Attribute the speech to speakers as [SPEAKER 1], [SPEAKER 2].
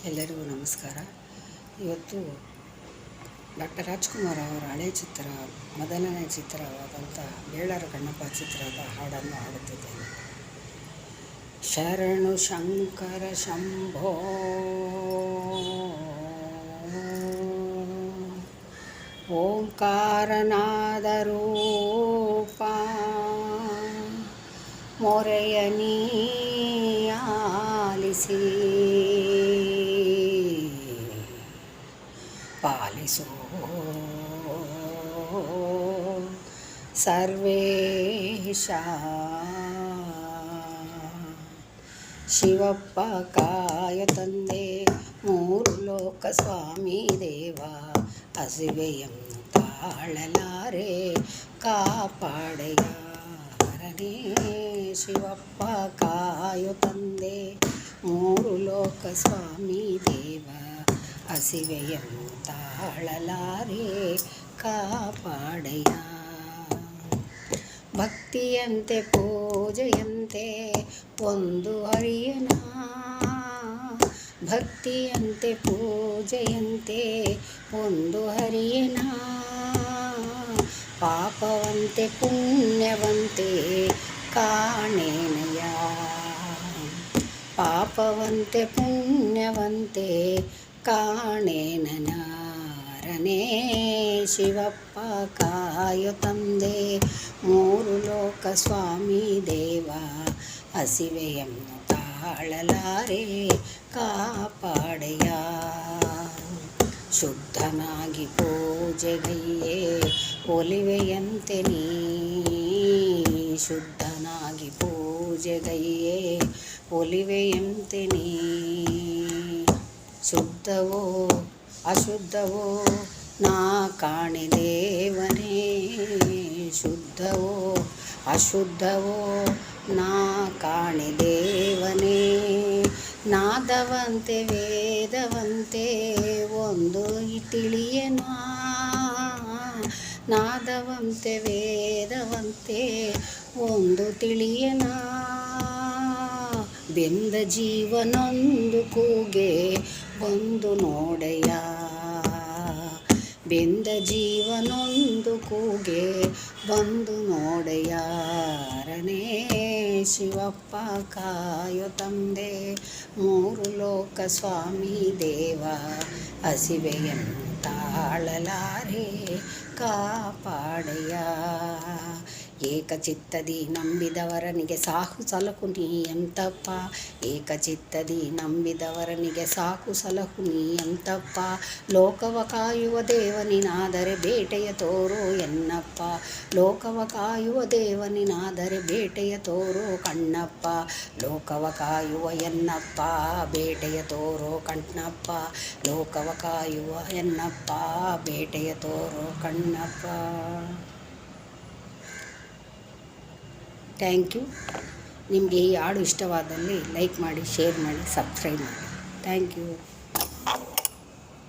[SPEAKER 1] ಎಲ್ಲರಿಗೂ ನಮಸ್ಕಾರ. ಇವತ್ತು ಡಾಕ್ಟರ್ ರಾಜ್ಕುಮಾರ್ ಅವರ ಹಳೆ ಚಿತ್ರ, ಮೊದಲನೇ ಚಿತ್ರವಾದಂಥ ಬೇಳರ ಕಣ್ಣಪ್ಪ ಚಿತ್ರದ ಹಾಡನ್ನು ಹಾಡುತ್ತಿದ್ದೇನೆ. ಶರಣು ಶಂಕರ ಶಂಭೋ ಓಂಕಾರನಾದ ರೂಪ ಮೊರೆಯ ನೀಯಾಲಿಸಿ ಪಾಲಿಸೋ ಸರ್ವೇಶ. ಶಿವಪ್ಪ ಕಾಯ ತಂದೆ ಮೂರು ಲೋಕ ಸ್ವಾಮಿ ದೇವ, ಹಸಿವೆಯನ್ನು ತಾಳಲಾರೆ ಕಾಪಾಡೆಯಾರನೇ. ಶಿವಪ್ಪ ಕಾಯು ತಂದೆ ಮೂರು ಲೋಕ ಸ್ವಾಮಿ ದೇವ, ಹಸಿವೆಯನ್ನು ತಾಳಲಾರೆ ಕಾಪಾಡೆಯ. ಭಕ್ತಿಯಂತೆ ಪೂಜೆಯಂತೆ ಒಂದು ಹರಿಯನ, ಭಕ್ತಿಯಂತೆ ಪೂಜೆಯಂತೆ ಒಂದು ಹರಿಯನ. ಪಾಪವಂತೆ ಪುಣ್ಯವಂತೆ ಕಾಣೇನಯ್ಯ, ಪಾಪವಂತೆ ಪುಣ್ಯವಂತೆ ಕಾಣೇನನಾರನೇ. ಶಿವಪ್ಪ ಕಾಯು ತಂದೆ ಮೂರು ಲೋಕ ಸ್ವಾಮಿ ದೇವ, ಹಸಿವೆಯನ್ನು ತಾಳಲಾರೆ ಕಾಪಾಡೆಯ. ಶುದ್ಧನಾಗಿ ಪೂಜೆಗೈಯೇ ಒಲಿವೆಯಂತೆ ನೀ, ಶುದ್ಧನಾಗಿ ಪೂಜೆಗೈಯೇ ಒಲಿವೆಯಂತೆ ನೀ. ಶುದ್ಧವೋ ಅಶುದ್ಧವೋ ನಾ ಕಾಣೆ ದೇವನೇ, ಶುದ್ಧವೋ ಅಶುದ್ಧವೋ ನಾ ಕಾಣೆ ದೇವನೇ. ನಾದವಂತೆ ವೇದವಂತೆ ಒಂದು ತಿಳಿಯನ, ನಾದವಂತೆ ವೇದವಂತೆ ಒಂದು ತಿಳಿಯನ. ಬೆಂದ ಜೀವನೊಂದು ಕೂಗೆ ಬಂದು ನೋಡೆಯ, ಬೆಂದ ಜೀವನೊಂದು ಕೂಗೆ ಬಂದು ನೋಡೆಯಾರನೇ. ಶಿವಪ್ಪ ಕಾಯು ತಂದೆ ಮೂರು ಲೋಕ ಸ್ವಾಮಿ ದೇವ, ಹಸಿವೆಯನ್ನು ತಾಳಲಾರೆ ಕಾಪಾಡೆಯ. ಏಕಚಿತ್ತದಿ ನಂಬಿದವರನಿಗೆ ಸಾಕು ಸಲಹು ನೀ ಎಂತಪ್ಪ, ಏಕಚಿತ್ತದಿ ನಂಬಿದವರನಿಗೆ ಸಾಕು ಸಲಹು ನೀ ಎಂತಪ್ಪ. ಲೋಕವ ಕಾಯುವ ದೇವನಿನಾದರೆ ಬೇಟೆಯ ತೋರೋ ಎನ್ನಪ್ಪ, ಲೋಕವ ಕಾಯುವ ದೇವನಿನಾದರೆ ಬೇಟೆಯ ತೋರೋ ಕಣ್ಣಪ್ಪ. ಲೋಕವ ಕಾಯುವ ಎನ್ನಪ್ಪ ಬೇಟೆಯ ತೋರೋ ಕಣ್ಣಪ್ಪ, ಲೋಕವ ಕಾಯುವ ಎನ್ನಪ್ಪ ಬೇಟೆಯ ತೋರೋ ಕಣ್ಣಪ್ಪ. Thank you. ನಿಮಗೆ ಈ ಹಾಡು ಇಷ್ಟವಾದಲ್ಲಿ ಲೈಕ್ ಮಾಡಿ, ಶೇರ್ ಮಾಡಿ, ಸಬ್ಸ್ಕ್ರೈಬ್ ಮಾಡಿ. Thank you.